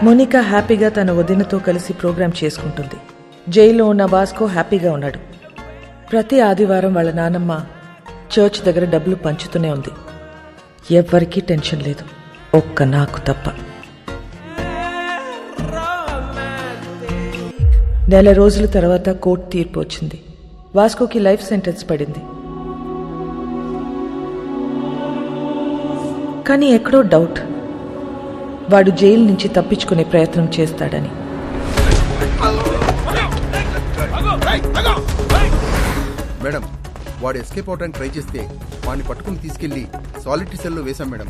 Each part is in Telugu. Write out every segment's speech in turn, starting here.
మోనికా హ్యాపీగా తన వదినతో కలిసి ప్రోగ్రాం చేసుకుంటుంది. జైల్లో ఉన్న వాస్కో హ్యాపీగా ఉన్నాడు. ప్రతి ఆదివారం వాళ్ళ నానమ్మ చర్చ్ దగ్గర డబ్బులు పంచుతూనే ఉంది. ఎవ్వరికీ టెన్షన్ లేదు, ఒక్క నాకు తప్ప. నెల రోజుల తర్వాత కోర్టు తీర్పు వచ్చింది. వాస్కోకి లైఫ్ సెంటెన్స్ పడింది. కానీ ఎక్కడో డౌట్, వాడు జైలు నుంచి తప్పించుకునే ప్రయత్నం చేస్తాడని. మేడం, వాడు ఎస్కేప్ అవడానికి ట్రై చేస్తే వాడిని పట్టుకుని తీసుకెళ్లి సాలిటరీ సెల్లో వేశాం మేడం.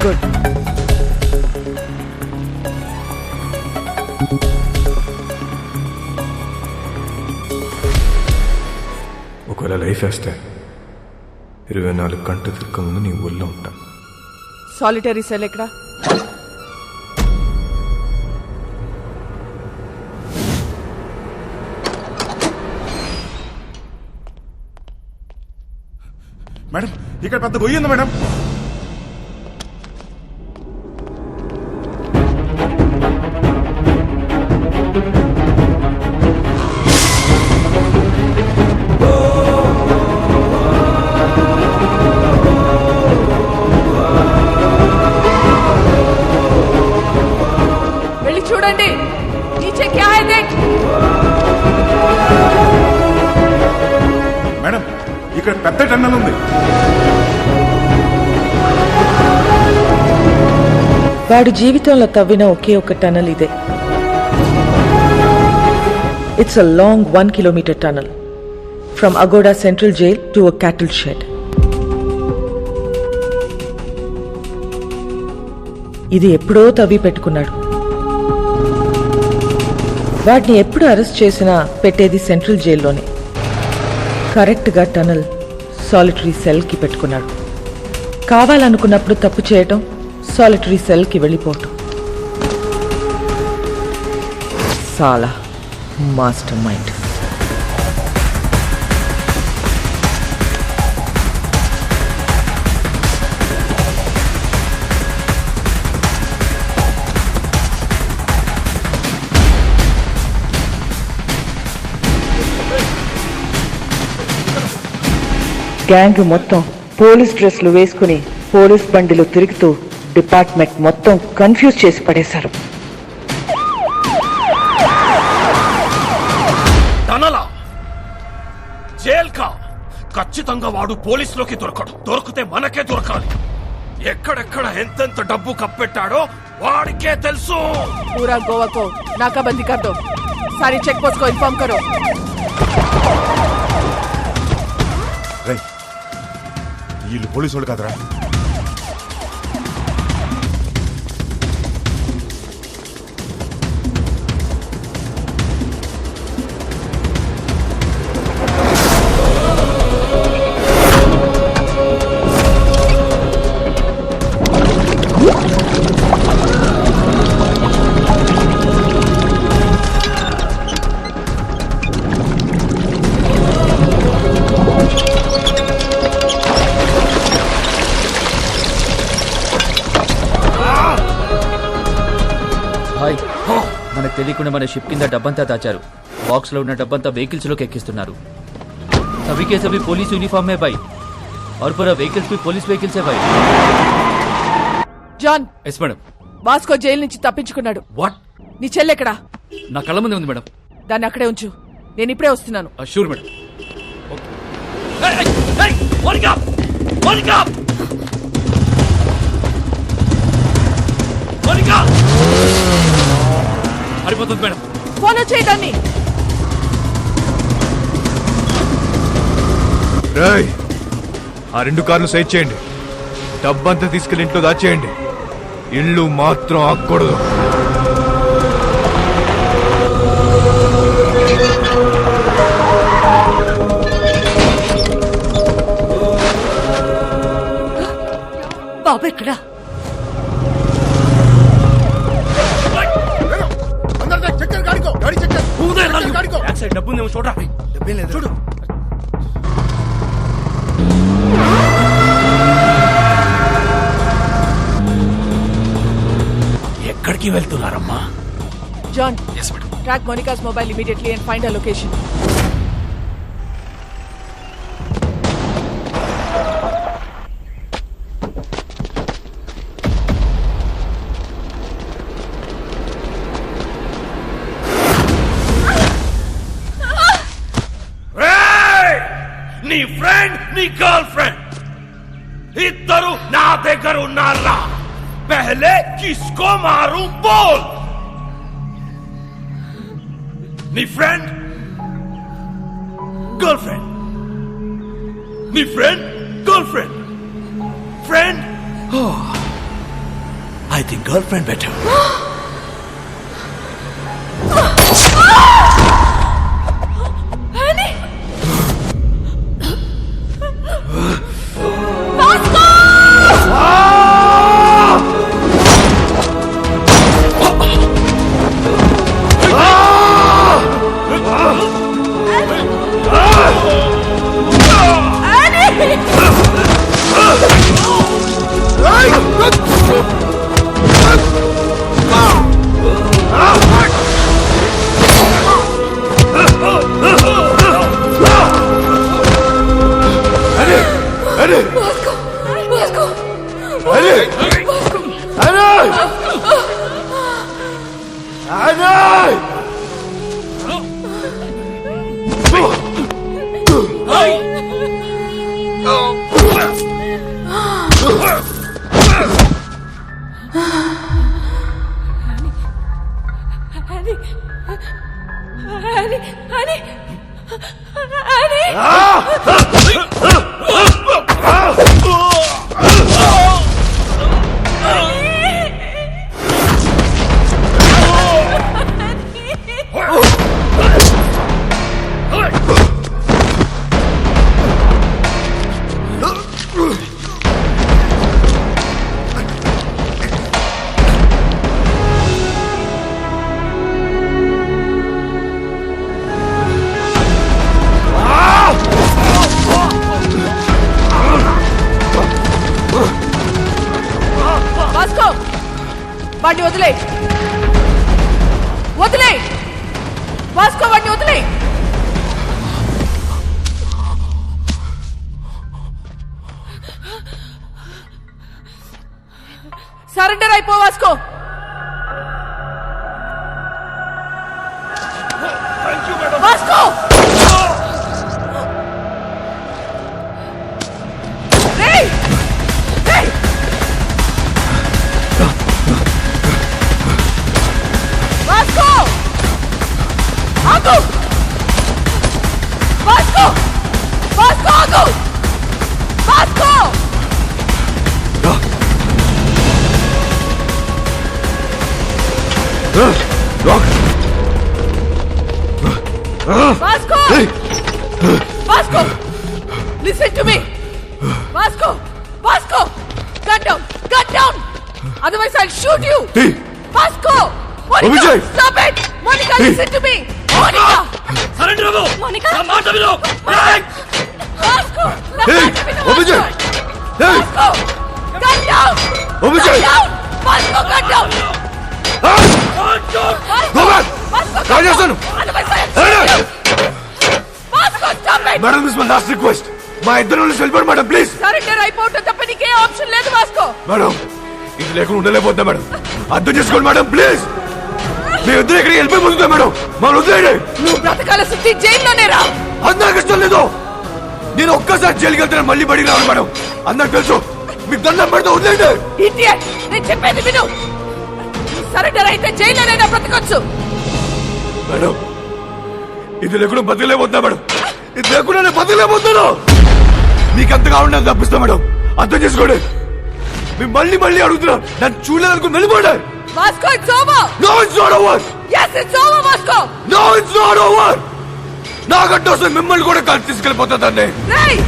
గుడ్. ఒకవేళ లైఫ్ వేస్తే 24 గంటలు తిరగ ముందు నీ ఊళ్ళో ఉంటా. సాలిటరీ సెల్ ఎక్కడా? మేడం, ఇక్కడ పెద్ద గొయ్యి ఉంది మేడం. వెళ్ళి చూడండి. మేడం, ఇక్కడ పెద్ద టన్నల్ ఉంది. వాడు జీవితంలో తవ్విన ఒకే ఒక టనల్ ఇదే. It's a long 1 kilometre tunnel from Aguada central jail to a cattle shed. ఇది ఎప్పుడో తవ్వి పెట్టుకున్నాడు. వాడిని ఎప్పుడు అరెస్ట్ చేసినా పెట్టేది సెంట్రల్ జైల్లోనే. కరెక్ట్గా టనల్ సాలిటరీ సెల్కి పెట్టుకున్నాడు. కావాలనుకున్నప్పుడు తప్పు చేయటం, సాలిటరీ సెల్కి వెళ్ళిపోవటం. సాలా మాస్టర్ మైండ్. గ్యాంగ్ మొత్తం పోలీస్ డ్రెస్లు వేసుకుని పోలీస్ బండిలో తిరుగుతూ డిపార్ట్మెంట్ మొత్తం కన్ఫ్యూజ్ చేసి పడేశారు. ఖచ్చితంగా వాడు పోలీసులోకి దొరకడు. దొరికితే మనకే దొరకాలి. ఎక్కడెక్కడ ఎంతెంత డబ్బు కప్పెట్టాడో వాడికే తెలుసు. పూరా గోవా को नाकाबंदी कर दो. सारी चेक पोस्ट को इन्फॉर्म करो. వీళ్ళు పోలీసు వాళ్ళు కదరా. మనకు తెలియకుండా మన షిప్ కింద డబ్బంతా దాచారు. బాక్స్ లో ఉన్న డబ్బంతా వెహికల్స్ లోకి ఎక్కిస్తున్నారు. सभी के सभी पुलिस यूनिफॉर्म में भाई और पूरा व्हीकल्स भी पुलिस व्हीकल्स है भाई. John, yes madam. Vasco jail నుంచి తప్పించుకున్నాడు. వాట్? నీ చెల్లెక్కడా? నా కళ్ళ ముందే ఉంది మేడం. దాన్ని అక్కడే ఉంచు, నేను ఇప్పుడే వస్తున్నాను. Sure madam. పడిపోతుంది మేడం. ఫాలో చేయడాన్ని. ఆ 2 కార్లు సైడ్ చేయండి. డబ్బంతా తీసుకెళ్లి ఇంట్లో దాచేయండి. ఇల్లు మాత్రం ఆగకూడదు. బాబు ఎక్కడా? అందరితో చెక్ చేయండి, గాడికో గాడి చెక్ చేయండి. గాడికో డబ్బుందేమో చూడరా. డబ్బేం లేదు చూడు. ఎక్కడికి వెళ్తున్నారమ్మా? John, track Monica's mobile immediately and find her location. నీ ఫ్రెండ్ నీ గర్ల్ ఫ్రెండ్ ఇద్దరు నా దగ్గర ఉన్నారా? పహలే కిస్కో మారు బోల్. నీ ఫ్రెండ్ గర్ల్ ఫ్రెండ్, నీ friend girl friend, friend. I think girl friend better. వాడిని వదిలే, వదిలే వాస్కో, వాడిని వదిలే. సరెండర్ అయిపో వాస్కో. వాస్కో రేయ్ రేయ్ వాస్కో ఆగు, వాస్కో వాస్కో ఆగు, Vasco Vasco! Vasco! Listen to me! Vasco! Vasco! Cut down! Cut down! Otherwise I'll shoot you! Hey! Vasco! Monica! Vijay! Stop it! Monica, listen to me! Monica! Surrender అవ్వు. Monica! నా మాట విను. Vasco! నా Hey! మాట విను, Vijay! Vasco! Hey! Vasco! Cut down! Vijay! Cut down! Vasco, cut down! Vasco! Go back! Vasco, cut రాజేస్తాను. down! Otherwise I'll shoot you! Vasco, stop it! Madam this my last request. మా ఇద్దరు వెళ్ళిపోండి మేడం ప్లీజ్. సరెండర్ అయిపోవటం తప్ప నీకే ఆప్షన్ లేదు వాస్కో. మేడం ఇది లేకుండా ఉండలేకపోతున్నా మేడం, అర్థం చేసుకోండి మేడం ప్లీజ్. మీ ఇద్దరు ఇక్కడికి వెళ్ళిపోతుందా మేడం, మమ్మల్ని వదిలేయండి. నువ్వు బ్రతకాల సుత్తి జైల్లోనే రా. అందరికి ఇష్టం లేదు. నేను ఒక్కసారి జైలుకి వెళ్తాను, మళ్ళీ బడికి రాను మేడం, అందరికి తెలుసు. మీకు దండం పెడితే వదిలేయండి. ఇడియట్, నేను చెప్పేది విను. సరెండర్ అయితే జైల్లోనైనా బ్రతకొచ్చు. మేడం ఇది లేకుండా బతకలేకపోతున్నా మేడం, ఇది లేకుండా నేను బతకలేకపోతున్నాను. మీకు అంతగా ఉండదు తప్పిస్తా మేడం, అర్థం చేసుకోండి. మేము మళ్ళీ మళ్ళీ అడుగుతున్నా, నన్ను చూడలేదనుకుని వెళ్ళిపోండి. Vasco, it's over. No it's not over. yes it's over Vasco. No it's not over. నాకంటే వస్తే మిమ్మల్ని కూడా కలిసి తీసుకెళ్ళిపోతుందండి. రేయ్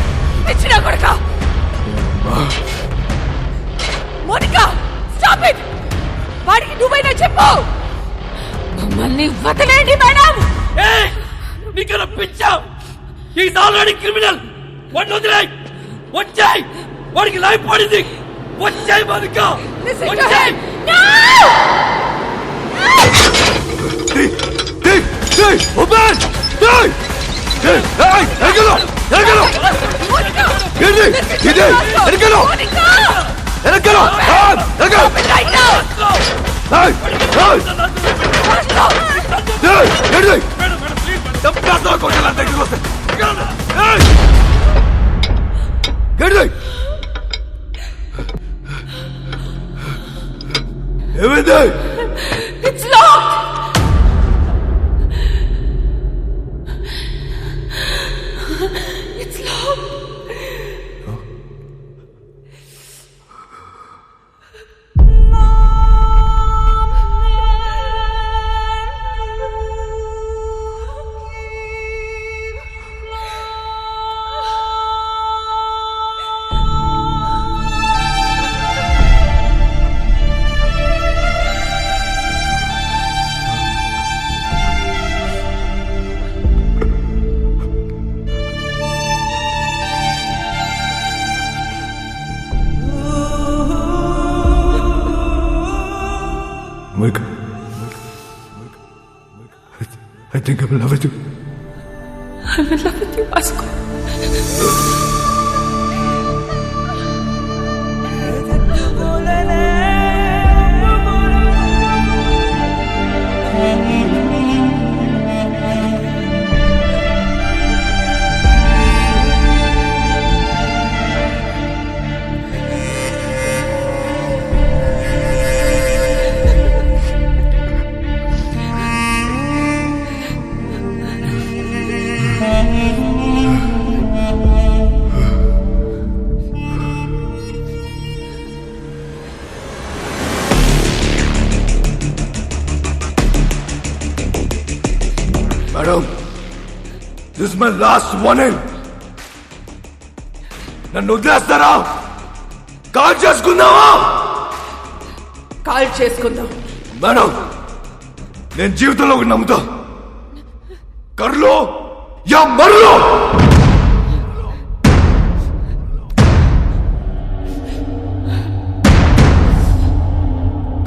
పిచ్చినా కొడకా, బాబు మమ్మల్ని వదిలేండి మేడం. నీకన్నా పిచ్చా? Is already criminal. వాడిని వదిలేయ్. వచ్చాయి, వాడికి లైఫ్ పడింది. వచ్చాయి మధుక, వచ్చాయి. ఏమైంది? It's locked. It's locked. Monica, I think I'm in love with you. I'm in love with you, Vasco. Madam, this is my last warning. నన్ను వదిలేస్తారా? కాల్ చేసుకుందామా? కాల్ చేసుకుందాం. మేడం, నేను జీవితంలో ఒకటి నమ్ముతా. కర్లో యా మర్లో.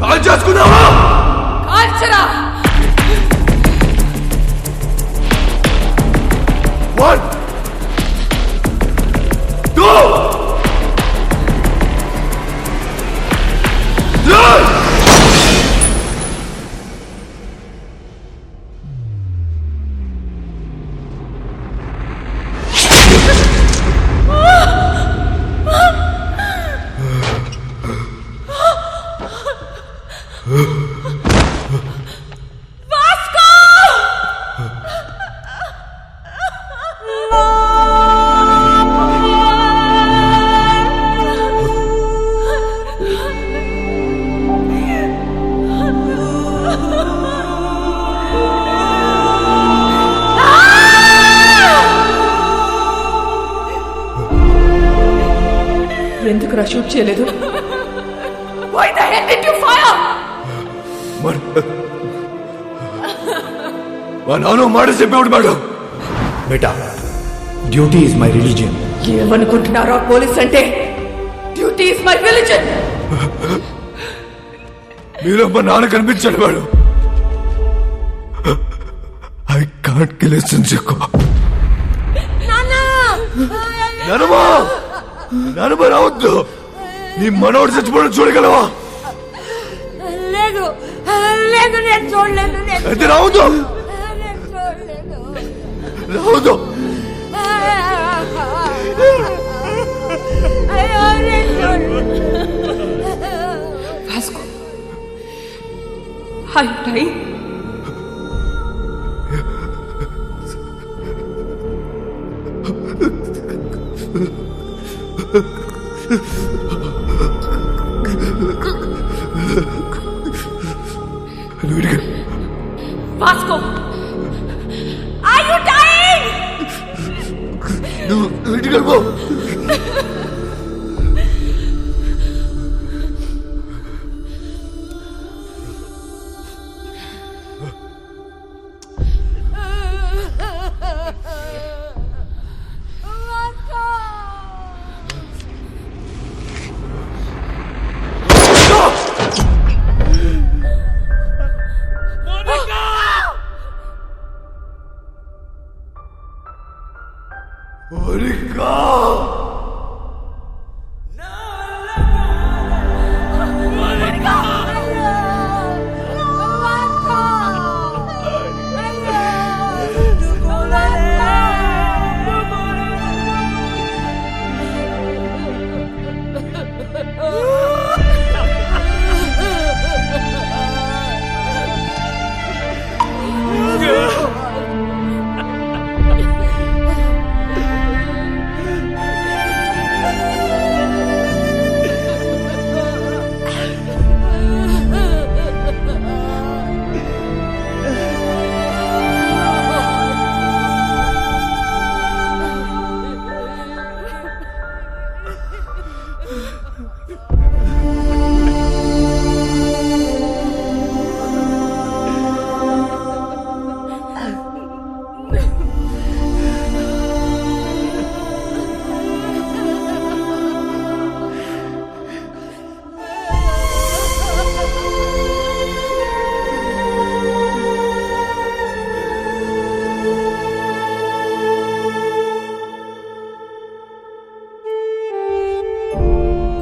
కాల్ చేసుకుందామా? కాల్చరా. 1, 2, 3. ఎందుకు షూట్ చేయలేదు? Why the hell did you fire? మా నాన్న మాట చెప్పేవాడు మేడం. బేటా, డ్యూటీ ఇస్ మై రిలీజియన్. ఏమనుకుంటున్నారా పోలీస్ అంటే? Duty is my religion. మీరు మా నాన్న కనిపించాడు madam. I can't kill his sincere. నానమ్మా, నానమ్మ రావద్దు. నీ మనోడు చచ్చిపోవడం చూడగలవా? లేదు లేదు, నేను చూడలేదు. అయితే రావద్దు, రావద్దు. Vasco, are you dying? Vasco, are you dying? నువ్వు ఇంటికి వెళ్ళిపో.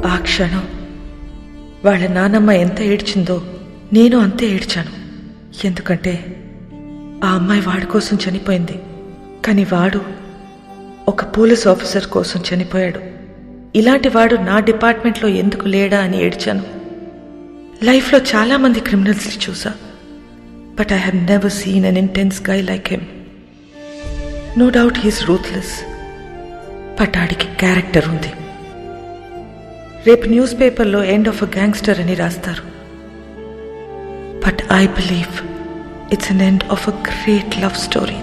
ఆ క్షణం వాళ్ళ నానమ్మ ఎంత ఏడ్చిందో నేను అంతే ఏడ్చాను. ఎందుకంటే ఆ అమ్మాయి వాడి కోసం చనిపోయింది, కానీ వాడు ఒక పోలీస్ ఆఫీసర్ కోసం చనిపోయాడు. ఇలాంటి వాడు నా డిపార్ట్మెంట్లో ఎందుకు లేడా అని ఏడ్చాను. లైఫ్లో చాలామంది క్రిమినల్స్ని చూసా, but I have never seen an intense guy like him. No doubt he's ruthless, but ఆడికి క్యారెక్టర్ ఉంది. రేపు న్యూస్ పేపర్లో ఎండ్ ఆఫ్ అ గ్యాంగ్స్టర్ అని రాస్తారు, but I believe it's an end of a great love story.